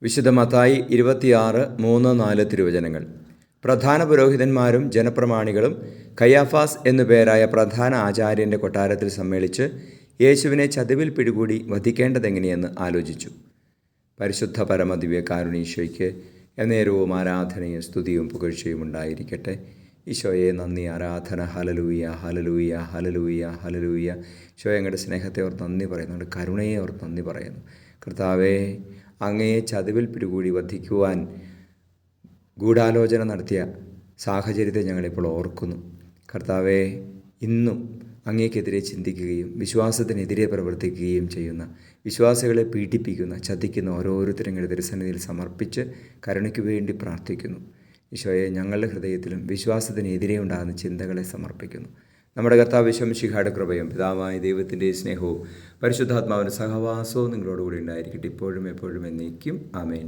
വിശുദ്ധ മത്തായി 26:3-4 തിരുവചനങ്ങൾ. പ്രധാന പുരോഹിതന്മാരും ജനപ്രമാണികളും കയ്യാഫാസ് എന്നു പേരായ പ്രധാന ആചാര്യൻ്റെ കൊട്ടാരത്തിൽ സമ്മേളിച്ച് യേശുവിനെ ചതിവിൽ പിടികൂടി വധിക്കേണ്ടതെങ്ങനെയെന്ന് ആലോചിച്ചു. പരിശുദ്ധ പരമദിവ്യകാരുണീശോയ്ക്ക് എന്നേരവും ആരാധനയും സ്തുതിയും പുകഴ്ചയും ഉണ്ടായിരിക്കട്ടെ. ഈശോയെ നന്ദി, ആരാധന. Hallelujah, hallelujah, hallelujah, hallelujah. ഈശോയെ അങ്ങയുടെ സ്നേഹത്തെ ഓർത്ത് നന്ദി പറയുന്നു, അങ്ങയുടെ കരുണയെ ഓർത്ത് നന്ദി പറയുന്നു. കർത്താവേ, അങ്ങയെ ചതിവിൽ പിടികൂടി വധിക്കുവാൻ ഗൂഢാലോചന നടത്തിയ സാഹചര്യത്തെ ഞങ്ങളിപ്പോൾ ഓർക്കുന്നു. കർത്താവേ, ഇന്നും അങ്ങേക്കെതിരെ ചിന്തിക്കുകയും വിശ്വാസത്തിനെതിരെ പ്രവർത്തിക്കുകയും ചെയ്യുന്ന, വിശ്വാസികളെ പീഡിപ്പിക്കുന്ന, ചതിക്കുന്ന ഓരോരുത്തരും തിരുസന്നിധിയിൽ സമർപ്പിച്ച് കരുണയ്ക്ക് വേണ്ടി പ്രാർത്ഥിക്കുന്നു. ഈശോയെ, ഞങ്ങളുടെ ഹൃദയത്തിലും വിശ്വാസത്തിനെതിരെ ഉണ്ടാകുന്ന ചിന്തകളെ സമർപ്പിക്കുന്നു. നമ്മുടെ കർത്താവ് മിശിഹായുടെ കൃപയും പിതാവായ ദൈവത്തിൻ്റെ സ്നേഹവും പരിശുദ്ധാത്മാവിൻ്റെ സഹവാസവും നിങ്ങളോടുകൂടി ഉണ്ടായിരിക്കട്ടെ, ഇപ്പോഴും എപ്പോഴും എന്നേക്കും. ആമേൻ.